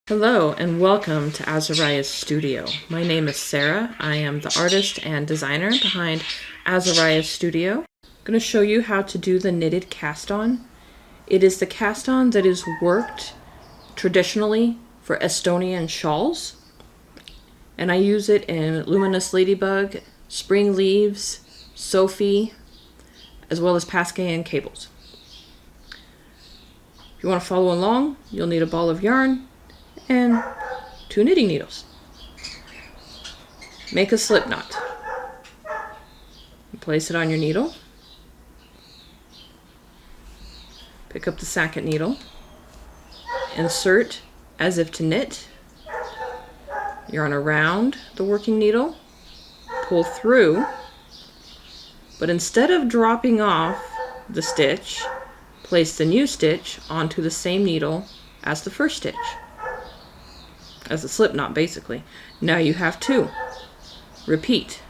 Hello and welcome to Azariah's Studio. My name is Sarah. I am the artist and designer behind Azariah's Studio. I'm going to show you how to do the knitted cast-on. It is the cast-on that is worked traditionally for Estonian shawls. And I use it in Luminous Ladybug, Spring Leaves, Sophie, as well as Pasquet and cables. If you want to follow along, you'll need a ball of yarn and 2 knitting needles. Make a slip knot. Place it on your needle. Pick up the second needle. Insert as if to knit. Yarn around the working needle. Pull through. But instead of dropping off the stitch, place the new stitch onto the same needle as the first stitch. As a slip knot, basically. Now you have 2. Repeat.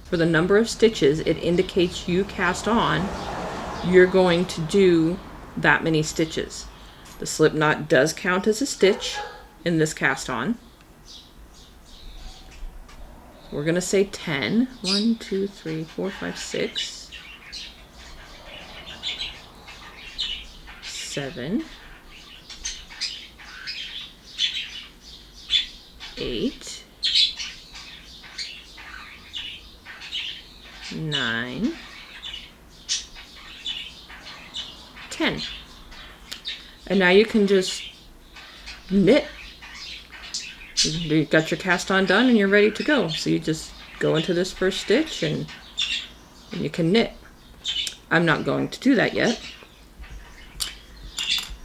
For the number of stitches it indicates you cast on, you're going to do that many stitches. The slip knot does count as a stitch in this cast on. We're going to say 10. 1, 2, 3, 4, 5, 6. 7, 8, 9, 10. And now you can just knit. You got your cast on done and you're ready to go. So you just go into this first stitch and you can knit. I'm not going to do that yet,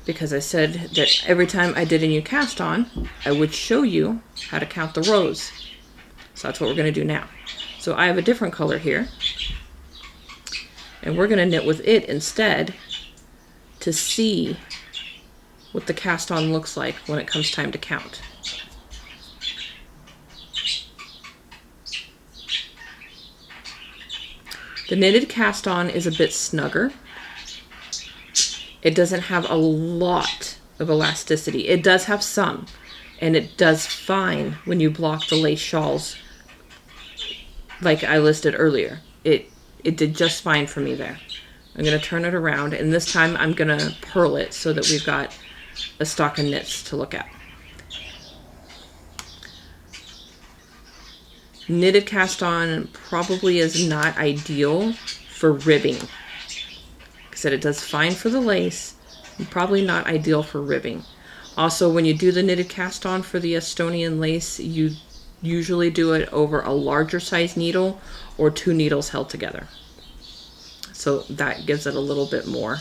because I said that every time I did a new cast on, I would show you how to count the rows. So that's what we're going to do now. So I have a different color here, and we're going to knit with it instead to see what the cast on looks like when it comes time to count. The knitted cast on is a bit snugger. It doesn't have a lot of elasticity. It does have some, and it does fine when you block the lace shawls like I listed earlier. It did just fine for me there. I'm going to turn it around, and this time I'm going to purl it so that we've got a stock of knits to look at. Knitted cast on probably is not ideal for ribbing. Said it does fine for the lace, and probably not ideal for ribbing. Also, when you do the knitted cast on for the Estonian lace, you usually do it over a larger size needle or 2 needles held together. So that gives it a little bit more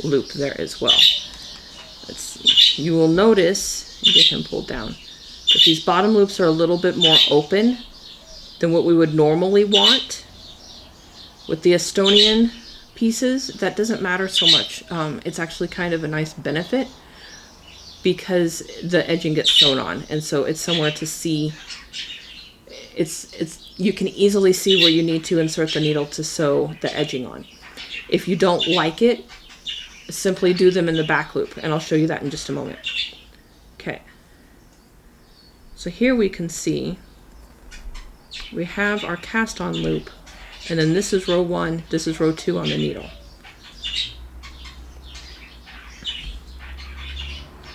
loop there as well. Let's see. You will notice, get him pulled down, that these bottom loops are a little bit more open than what we would normally want with the Estonian pieces. That doesn't matter so much. It's actually kind of a nice benefit because the edging gets sewn on, and so it's somewhere to see. You can easily see where you need to insert the needle to sew the edging on. If you don't like it, simply do them in the back loop, and I'll show you that in just a moment. Okay. So here we can see we have our cast on loop. And then this is row 1, this is row 2 on the needle.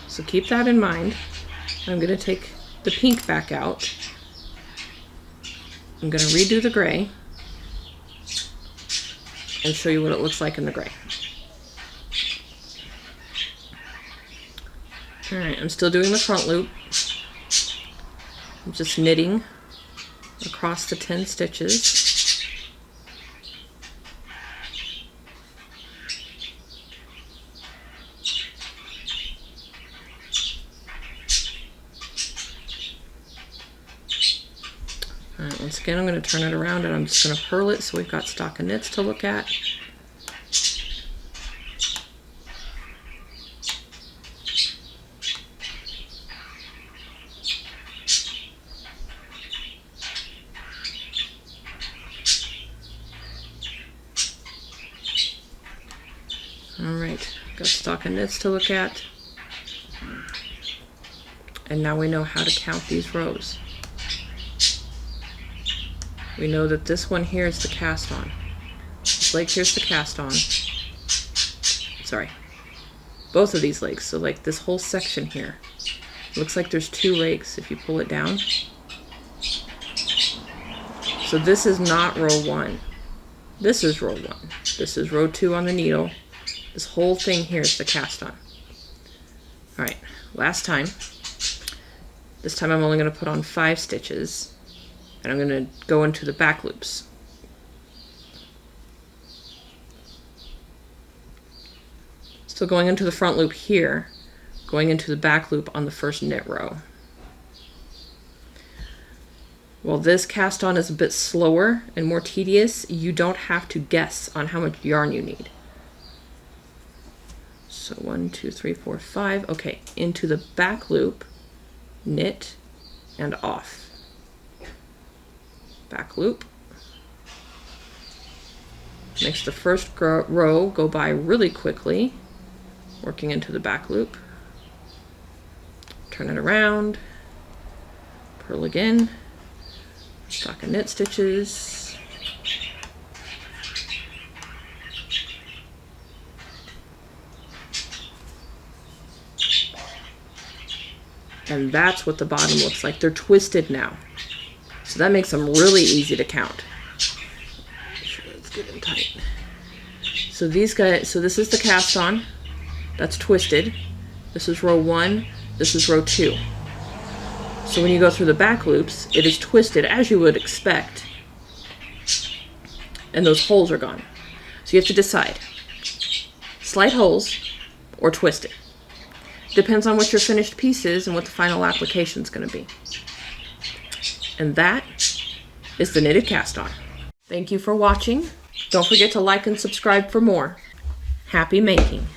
So keep that in mind. I'm going to take the pink back out. I'm going to redo the gray and show you what it looks like in the gray. Alright, I'm still doing the front loop. I'm just knitting across the 10 stitches. Alright, once again I'm going to turn it around and I'm just going to purl it so we've got stock of knits to look at. All right, got stocking knits to look at. And now we know how to count these rows. We know that this one here is the cast on. This leg here's the cast on. Sorry. Both of these legs. So like this whole section here. Looks like there's 2 legs if you pull it down. So this is not row 1. This is row 1. This is row 2 on the needle. This whole thing here is the cast on. Alright, last time. This time I'm only going to put on 5 stitches. And I'm going to go into the back loops. So going into the front loop here, going into the back loop on the first knit row. While this cast on is a bit slower and more tedious, you don't have to guess on how much yarn you need. So 1, 2, 3, 4, 5. Okay, into the back loop, knit, and off. Back loop. Makes the first row go by really quickly, working into the back loop. Turn it around, purl again, stocking knit stitches. And that's what the bottom looks like. They're twisted now. So that makes them really easy to count. Let's get them tight. So these guys, so this is the cast on. That's twisted. This is row 1. This is row 2. So when you go through the back loops, it is twisted as you would expect. And those holes are gone. So you have to decide. Slide holes or twist it. Depends on what your finished piece is and what the final application is going to be. And that is the knitted cast on. Thank you for watching. Don't forget to like and subscribe for more. Happy making.